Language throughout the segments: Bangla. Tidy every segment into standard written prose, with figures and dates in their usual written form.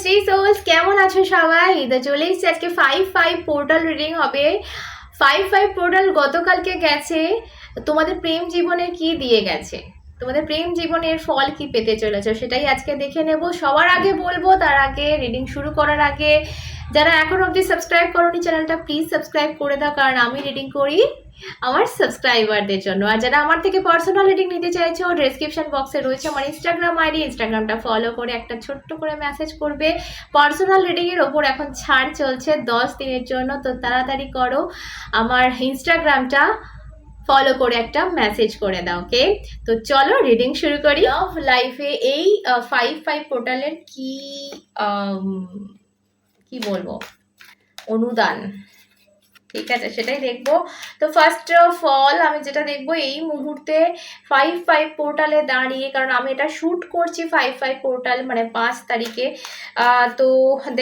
শ্রী সোলস, কেমন আছো সবাই? তো চলে এসেছি আজকে 5/5 পোর্টাল রিডিং হবে। 5/5 পোর্টাল গতকালকে গেছে। তোমাদের প্রেম জীবনে কি দিয়ে গেছে, তোমাদের প্রেম জীবনের ফল কি পেতে চলেছে সেটাই আজকে দেখে নেব। সবার আগে বলবো, তার আগে রিডিং শুরু করার আগে যারা এখন অবধি সাবস্ক্রাইব করোনি চ্যানেলটা প্লিজ সাবস্ক্রাইব করে দাও, কারণ আমি রিডিং করি আমার সাবস্ক্রাইবারদের জন্য। আর যারা আমার থেকে পার্সোনাল রিডিং নিতে চাইছো, ডেসক্রিপশন বক্সে রয়েছে আমার ইনস্টাগ্রাম আইডি, ইনস্টাগ্রামটা ফলো করে একটা ছোট্ট করে মেসেজ করবে। পার্সোনাল রিডিং এর ওপর এখন ছাড় চলছে 10 দিনের জন্য, তো তাড়াতাড়ি করো, আমার ইনস্টাগ্রামটা ফলো করে একটা মেসেজ করে দাও। ওকে, তো চলো রিডিং শুরু করি। লাভ লাইফে এই 5/5 পোর্টালের কি বলবো অনুদান, ঠিক আছে, সেটাই দেখবো। তো ফার্স্ট অফ অল আমি যেটা দেখবো এই মুহূর্তে 5/5 পোর্টালে দাঁড়িয়ে, কারণ আমি এটা শ্যুট করছি 5/5 পোর্টাল মানে 5 তারিখে। তো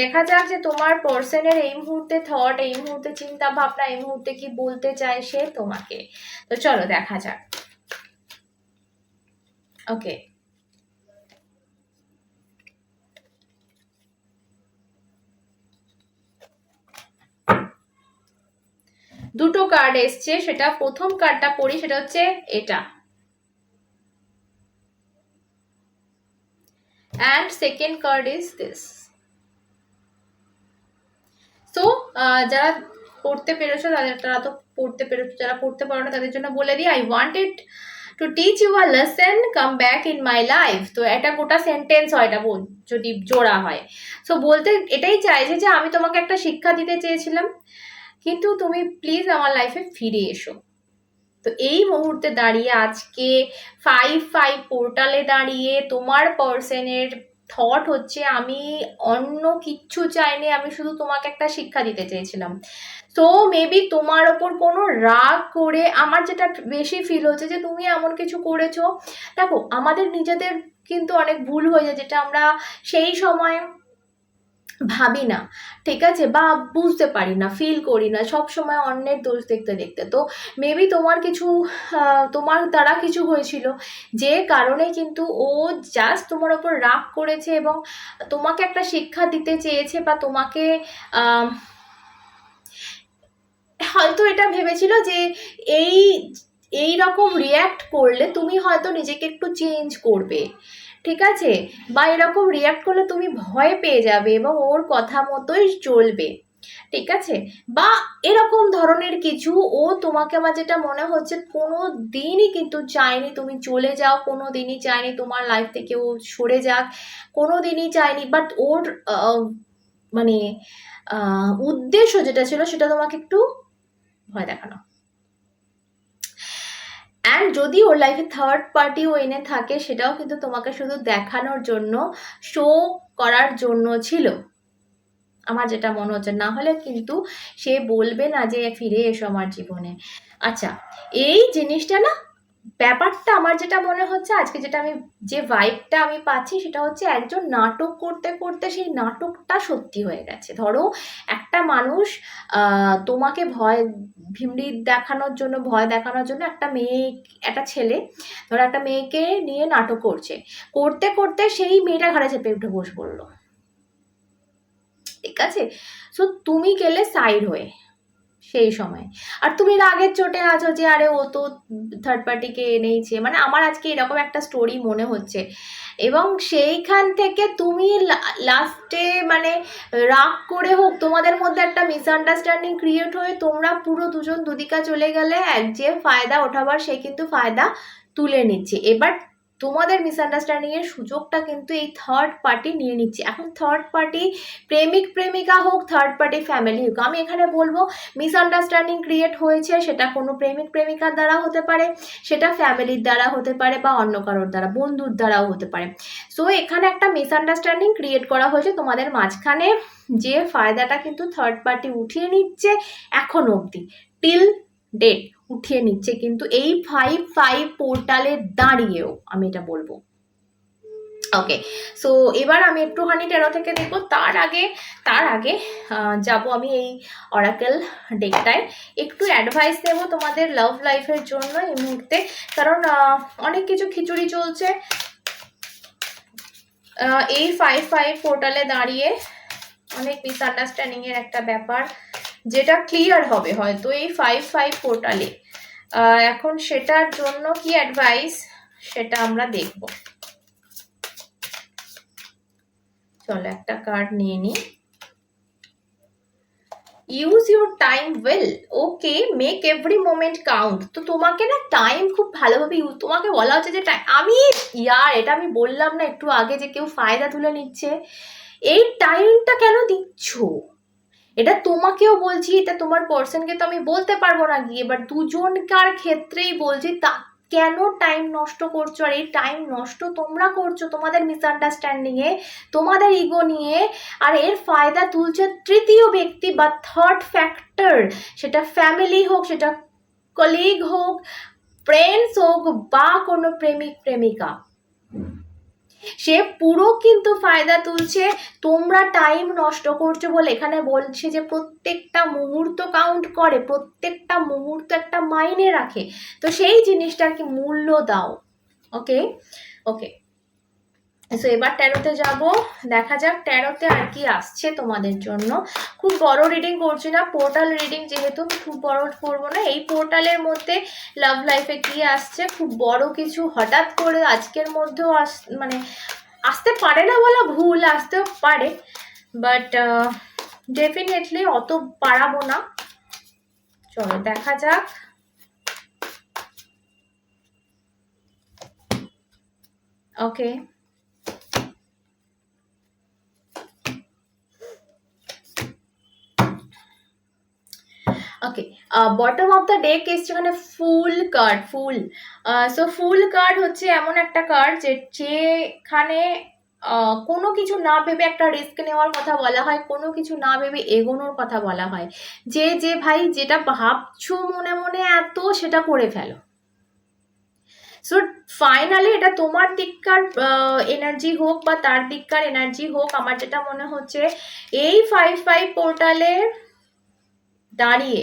দেখা যাক যে তোমার পার্সনের এই মুহূর্তে থট, এই মুহূর্তে চিন্তা ভাবনা, এই মুহূর্তে কি বলতে চায় সে তোমাকে। তো চলো দেখা যাক। ওকে, দুটো কার্ড এসছে, সেটা প্রথম কার্ডটা পড়ি, সেটা হচ্ছে এটা, and second card is this. So যারা পড়তে পেরেছো তারা তো পড়তে পেরেছো, যারা পড়তে পারো না তাদের জন্য বলে দিই, I wanted to teach you a lesson, come back in my life. তো এটা গোটা সেন্টেন্স হয়, এটা যদি জোড়া হয়। সো বলতে এটাই চাইছে যে আমি তোমাকে একটা শিক্ষা দিতে চেয়েছিলাম, কিন্তু তুমি প্লিজ আমার লাইফে ফিরে এসো। তো এই মুহূর্তে দাঁড়িয়ে আজকে 5/5 পোর্টালে দাঁড়িয়ে তোমার পার্সনের থট হচ্ছে আমি অন্য কিচ্ছু চাইনি, আমি শুধু তোমাকে একটা শিক্ষা দিতে চেয়েছিলাম। তো মেবি তোমার ওপর কোনো রাগ করে, আমার যেটা বেশি ফিল হচ্ছে যে তুমি এমন কিছু করেছো। দেখো, আমাদের নিজেদের কিন্তু অনেক ভুল হয়ে যায়, যেটা আমরা সেই সময় ভাবি না, ঠিক আছে, বা বুঝতে পারি না, ফিল করি না, সব সময় অন্যের দোষ দেখতে দেখতে। তো মেবি তোমার কিছু তোমার দ্বারা কিছু হয়েছিল, যে কারণে কিন্তু ও জাস্ট তোমার ওপর রাগ করেছে এবং তোমাকে একটা শিক্ষা দিতে চেয়েছে, বা তোমাকে হয়তো এটা ভেবেছিল যে এই এই রকম রিয়্যাক্ট করলে তুমি হয়তো নিজেকে একটু চেঞ্জ করবে, ঠিক আছে, বা এরকম রিয়্যাক্ট করলে তুমি ভয় পেয়ে যাবে এবং ওর কথা মতোই চলবে, ঠিক আছে, বা এরকম ধরনের কিছু। ও তোমাকে, আমার যেটা মনে হচ্ছে, কোনো দিনই কিন্তু চায়নি তুমি চলে যাও, কোনো দিনই চায়নি তোমার লাইফ থেকে ও সরে যাক, কোনো দিনই চায়নি। বাট ওর মানে উদ্দেশ্য যেটা ছিল সেটা তোমাকে একটু ভয় দেখানো। অ্যান্ড যদি ওর লাইফে থার্ড পার্টি ও এনে থাকে, সেটাও কিন্তু তোমাকে শুধু দেখানোর জন্য, শো করার জন্য ছিল, আমার যেটা মনে হচ্ছে। না হলে কিন্তু সে বলবে না যে ফিরে এসো আমার জীবনে। আচ্ছা, এই জিনিসটা না, ব্যাপারটা আমার যেটা মনে হচ্ছে আজকে, যেটা আমি যে ভাইবটা আমি পাচ্ছি, সেটা হচ্ছে একজন নাটক করতে করতে সেই নাটকটা সত্যি হয়ে গেছে। ধরো একটা মানুষ তোমাকে ভীমড়ি দেখানোর জন্য, ভয় দেখানোর জন্য একটা ছেলে ধরো একটা মেয়েকে নিয়ে নাটক করছে, করতে করতে সেই মেয়েটা ঘাড়ে চেপে উঠে বসে পড়লো, ঠিক আছে। সো তুমি গেলে সাইড হয়ে সেই সময়, আর তুমি রাগের চোটে আছো যে আরে ও তো থার্ড পার্টিকে এনেইছে, মানে আমার আজকে এরকম একটা স্টোরি মনে হচ্ছে। এবং সেইখান থেকে তুমি লাস্টে মানে রাগ করে হোক, তোমাদের মধ্যে একটা মিসআন্ডারস্ট্যান্ডিং ক্রিয়েট হয়ে তোমরা পুরো দুজন দুদিকা চলে গেলে, এক যে ফায়দা ওঠাবার সে কিন্তু ফায়দা তুলে নিচ্ছে। এবার তোমাদের মিসআন্ডারস্ট্যান্ডিং এর সুযোগটা কিন্তু এই থার্ড পার্টি নিয়ে নিচ্ছে। এখন থার্ড পার্টি প্রেমিক প্রেমিকা হোক, থার্ড পার্টি ফ্যামিলি হোক, আমি এখানে বলবো মিসআন্ডারস্ট্যান্ডিং ক্রিয়েট হয়েছে, সেটা কোনো প্রেমিক প্রেমিকার দ্বারা হতে পারে, সেটা ফ্যামিলির দ্বারা হতে পারে, বা অন্য কারোর দ্বারা, বন্ধুর দ্বারাও হতে পারে। সো এখানে একটা মিসআন্ডারস্ট্যান্ডিং ক্রিয়েট করা হয়েছে তোমাদের মাঝখানে, যে ফায়দাটা কিন্তু থার্ড পার্টি উঠিয়ে নিচ্ছে এখন অবধি, টিল ডেট উঠিয়ে নিচ্ছে কিন্তু এই 5/5 পোর্টালে দাঁড়িয়েও, আমি এটা বলবো। ওকে, সো এবার আমি একটুখানি টেরো থেকে দেখবো। তার আগে যাব আমি এই অরাকেল ডেকটায়, একটু অ্যাডভাইস দেব তোমাদের লাভ লাইফের জন্য এই মুহূর্তে, কারণ অনেক কিছু খিচুড়ি চলছে। এই 5-5 পোর্টালে দাঁড়িয়ে অনেক মিসআন্ডারস্ট্যান্ডিং এর একটা ব্যাপার যেটা ক্লিয়ার হবে হয়তো এই 5-5 পোর্টালে। এখন সেটার জন্য কি অ্যাডভাইস সেটা আমরা দেখব। চলো একটা কার্ড নিয়ে নিই। Use your time well, okay, make every moment count. তো তোমাকে না টাইম খুব ভালোভাবে ইউজ, তোমাকে বলা হচ্ছে যে আমি এটা আমি বললাম না একটু আগে যে কেউ ফায়দা তুলে নিচ্ছে, এই টাইমটা কেন দিচ্ছ, এটা তোমাকেও বলছি, এটা তোমার পার্সনকে তো আমি বলতে পারবো না গিয়ে, বাট দুজনকার ক্ষেত্রেই বলছি তা কেন টাইম নষ্ট করছো। আর এই টাইম নষ্ট তোমরা করছো তোমাদের মিসআন্ডারস্ট্যান্ডিং এ, তোমাদের ইগো নিয়ে, আর এর ফায়দা তুলছে তৃতীয় ব্যক্তি বা থার্ড ফ্যাক্টর, সেটা ফ্যামিলি হোক, সেটা কলিগ হোক, ফ্রেন্ডস হোক, বা কোনো প্রেমিক প্রেমিকা, সে পুরো কিন্তু ফায়দা তুলছে। তোমরা টাইম নষ্ট করছো বলে এখানে বলছে যে প্রত্যেকটা মুহূর্ত কাউন্ট করে, প্রত্যেকটা মুহূর্ত একটা মাইনে রাখে, তো সেই জিনিসটার কি মূল্য দাও। ওকে ওকে, সো এবার ট্যারোতে যাব, দেখা যাক ট্যারোতে আর কি আসছে তোমাদের জন্য। খুব বড় রিডিং করছি না, পোর্টাল রিডিং যেহেতু, খুব বড় করবো না। এই পোর্টালের মধ্যে লাভ লাইফে কি আসছে, খুব বড় কিছু হঠাৎ করে আজকের মধ্যেও মানে আসতে পারে না, বলা ভুল, আসতেও পারে, বাট ডেফিনেটলি অত পারাবো না। চলো দেখা যাক। ওকে, ওকে, বটম অফ দ্য ডেক এসছে এখানে ফুল কার্ড, ফুল। সো ফুল কার্ড হচ্ছে এমন একটা কার্ড যেখানে কোনো কিছু না ভেবে একটা রিস্ক নেওয়ার কথা বলা হয়, কোনো কিছু না ভেবে এগোনোর কথা বলা হয়, যে ভাই যেটা ভাবছো মনে মনে এত সেটা করে ফেলো। সো ফাইনালি এটা তোমার দিককার এনার্জি হোক বা তার দিককার এনার্জি হোক, আমার যেটা মনে হচ্ছে এই 5-5 পোর্টালে দাঁড়িয়ে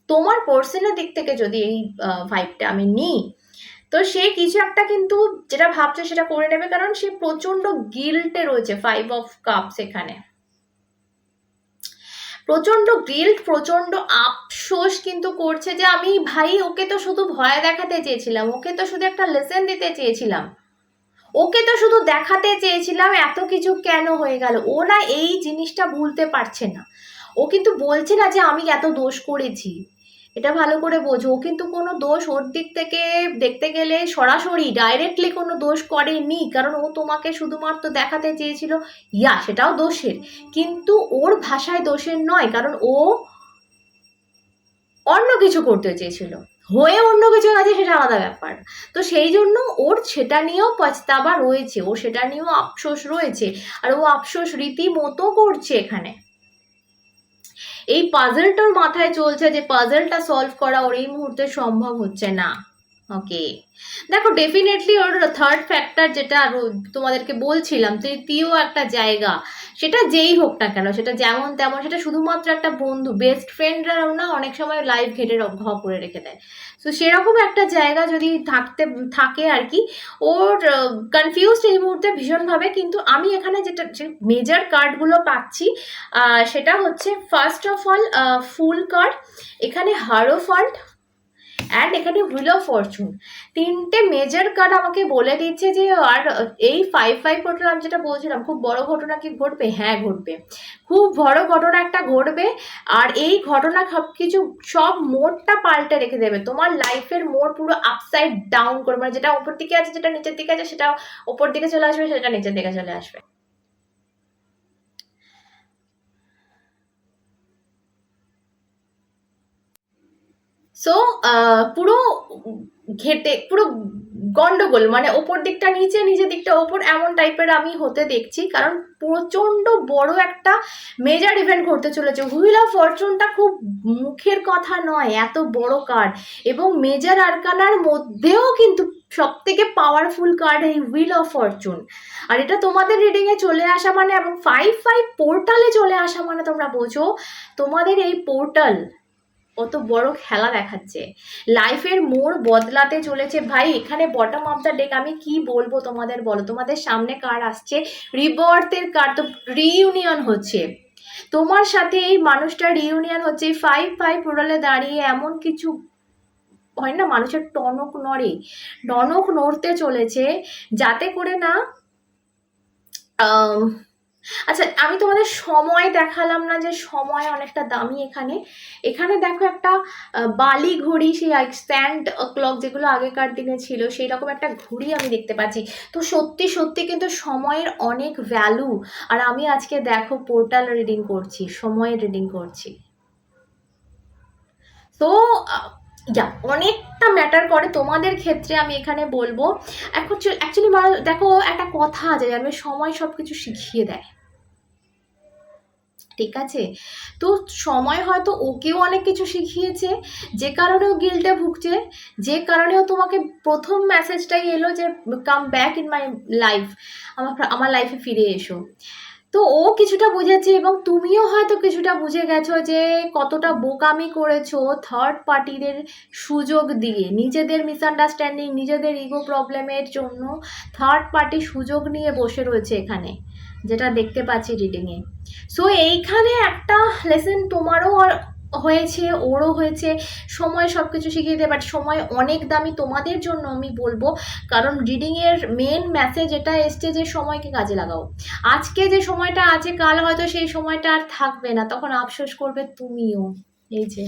তোমার পার্সনের দিক থেকে যদি এই ভাইবটা আমি নিই, তো সে কিছু একটা কিন্তু যেটা ভাবছে সেটা করে নেবে, কারণ সে প্রচন্ড গিল্টে রয়েছে। 5 অফ কাপস এখানে প্রচন্ড গিল্ট, প্রচন্ড আফসোস কিন্তু করছে যে আমি ভাই ওকে তো শুধু ভয় দেখাতে চেয়েছিলাম, ওকে তো শুধু একটা লেসন দিতে চেয়েছিলাম, ওকে তো শুধু দেখাতে চেয়েছিলাম, এত কিছু কেন হয়ে গেল। ও না এই জিনিসটা ভুলতে পারছে না, ও কিন্তু বলছে না যে আমি এত দোষ করেছি, এটা ভালো করে বোঝো, ও কিন্তু কোনো দোষ ওর দিক থেকে দেখতে গেলে সরাসরি ডাইরেক্টলি কোনো দোষ করেনি, কারণ ও তোমাকে শুধুমাত্র দেখাতে চেয়েছিল, সেটাও দোষের, কিন্তু ওর ভাষায় দোষের নয়, কারণ ও অন্য কিছু করতে চেয়েছিল, হয়ে অন্য কিছু আছে সেটা আলাদা ব্যাপার। তো সেই জন্য ওর সেটা নিয়েও পছতাবা রয়েছে, ও সেটা নিয়েও আফসোস রয়েছে, আর ও আফসোস রীতিমতো করছে এখানে। এই পাজলটার মাথায় চলছে যে পাজলটা সলভ করা ওর এই মুহূর্তে সম্ভব হচ্ছে না। ওকে, দেখো ডেফিনেটলি ওর থার্ড ফ্যাক্টর যেটা তোমাদেরকে বলছিলাম, তৃতীয় একটা জায়গা, সেটা যেই হোক না কেন, সেটা যেমন তেমন, সেটা শুধুমাত্র একটা বন্ধু, বেস্ট ফ্রেন্ডরাও না অনেক সময় লাইফ ঘেটে ঘ করে রেখে দেয়। তো সেরকম একটা জায়গা যদি থাকে আর কি, ওর কনফিউজড এই মুহূর্তে ভীষণভাবে। কিন্তু আমি এখানে যেটা মেজর কার্ডগুলো পাচ্ছি সেটা হচ্ছে first of all fool card, এখানে হারোফান্ট, অ্যান্ড এখানে হুইল অফ ফরচুন, তিনটে মেজর কার্ড আমাকে বলে দিচ্ছে যে আর এই 5-5 পোর্টাল আমি যেটা বলছিলাম খুব বড় ঘটনা কি ঘটবে, হ্যাঁ ঘটবে, খুব বড় ঘটনা একটা ঘটবে, আর এই ঘটনা সব কিছু সব মোড়টা পাল্টে রেখে দেবে, তোমার লাইফের মোড় পুরো আপসাইড ডাউন করবে, মানে যেটা ওপর দিকে আছে যেটা নিচের দিকে আছে সেটা ওপর দিকে চলে আসবে, সেটা নিচের দিকে চলে আসবে। সো পুরো পুরো গন্ডগোল, মানে ওপর দিকটা নিচে, নিচের দিকটা ওপর, এমন টাইপের আমি হতে দেখছি, কারণ প্রচন্ড বড় একটা মেজর ইভেন্ট ঘটতে চলেছে। হুইল অফ ফরচুনটা খুব মুখের কথা নয়, এত বড় কার্ড, এবং মেজর আরকানার মধ্যেও কিন্তু সব থেকে পাওয়ারফুল কার্ড এই হুইল অফ ফরচুন। আর এটা তোমাদের রিডিং এ চলে আসা মানে, এবং 5-5 পোর্টালে চলে আসা মানে তোমরা বোঝো তোমাদের এই পোর্টাল কত বড় খেলা দেখাচ্ছে, লাইফের মোড় বদলাতে চলেছে ভাই। এখানে বটম অফ দ্য ডেক আমি কি বলবো তোমাদের, বলো তোমাদের সামনে কার্ড আসছে রিবার্থের কার্ড, তো রিইউনিয়ন হচ্ছে তোমার সাথে, এই মানুষটা রিইউনিয়ন হচ্ছে। 5-5 পোর্টালে দাঁড়িয়ে এমন কিছু হয় না, মানুষের টনক নড়ে, টনক নড়তে চলেছে, যাতে করে না আচ্ছা আমি তোমাদের সময় দেখালাম না, যে সময় অনেকটা দামি এখানে। এখানে দেখো একটা বালি ঘড়ি, সেই স্ট্যান্ড ক্লক যেগুলো আগেকার দিনে ছিল, সেই রকম একটা ঘড়ি আমি দেখতে পাচ্ছি। তো সত্যি সত্যি কিন্তু সময়ের অনেক ভ্যালু। আর আমি আজকে দেখো পোর্টাল রিডিং করছি, সময়ের রিডিং করছি। তো যা অনেকটা ম্যাটার করে তোমাদের ক্ষেত্রে, আমি এখানে বলবো। এখন অ্যাকচুয়ালি দেখো একটা কথা আছে, জানবে সময় সব কিছু শিখিয়ে দেয়, ঠিক আছে? তো সময় হয়তো ওকেও অনেক কিছু শিখিয়েছে, যে কারণেও গিল্টে ভুগছে, যে কারণেও তোমাকে প্রথম মেসেজটাই এলো যে come back in my life, আমার লাইফে ফিরে এসো। তো ও কিছুটা বুঝেছে, এবং তুমিও হয়তো কিছুটা বুঝে গেছো যে কতটা বোকামি করেছো থার্ড পার্টিদের সুযোগ দিয়ে, নিজেদের মিসআন্ডারস্ট্যান্ডিং, নিজেদের ইগো প্রবলেমের জন্য থার্ড পার্টি সুযোগ নিয়ে বসে রয়েছে এখানে, যেটা দেখতে পাচ্ছি রিডিংয়ে। সো এইখানে একটা লেসন তোমারও হয়েছে, ওরও হয়েছে। সময় সব কিছু শিখিয়ে দেয়, বাট সময় অনেক দামি তোমাদের জন্য আমি বলবো। কারণ রিডিংয়ের মেন মেসেজ এটা এসছে যে সময়কে কাজে লাগাও। আজকে যে সময়টা আছে, কাল হয়তো সেই সময়টা আর থাকবে না, তখন আফসোস করবে তুমিও। এই যে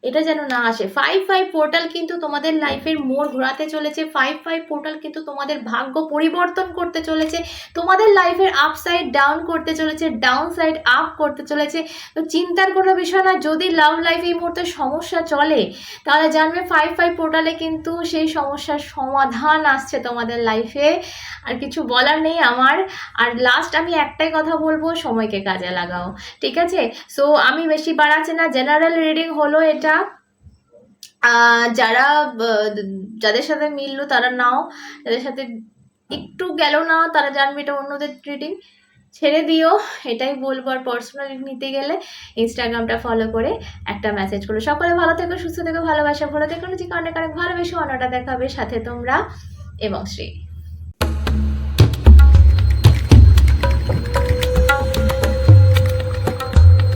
এটা যেন না আসে। 5-5 পোর্টাল কিন্তু তোমাদের লাইফের মোড় ঘোরাতে চলেছে, 5-5 পোর্টাল কিন্তু তোমাদের ভাগ্য পরিবর্তন করতে চলেছে, তোমাদের লাইফের আপসাইড ডাউন করতে চলেছে, ডাউন সাইড আপ করতে চলেছে। তো চিন্তার কোনো বিষয় না, যদি লাভ লাইফ এই মুহূর্তে সমস্যা চলে, তাহলে জানবে 5-5 পোর্টালে কিন্তু সেই সমস্যার সমাধান আসছে তোমাদের লাইফে। আর কিছু বলার নেই আমার। আর লাস্ট আমি একটাই কথা বলবো, সময়কে কাজে লাগাও, ঠিক আছে? সো আমি বেশি বাড়াচ্ছি না, জেনারেল রিডিং হলো এটা। যারা যাদের সাথে মিললো তারা নাও, যাদের সাথে একটু গেল না তারা জানবে এটা অন্যদের রিডিং, ছেড়ে দিও, এটাই বলবো। আর পার্সোনালি নিতে গেলে ইনস্টাগ্রামটা ফলো করে একটা মেসেজ করো। সকলে ভালো থেকো, সুস্থ থেকো, ভালোবাসা ভরে থেকো, নিজেকে অনেক অনেক ভালোবেসো। অন্যটা দেখাবে সাথে তোমরা এবং শ্রী।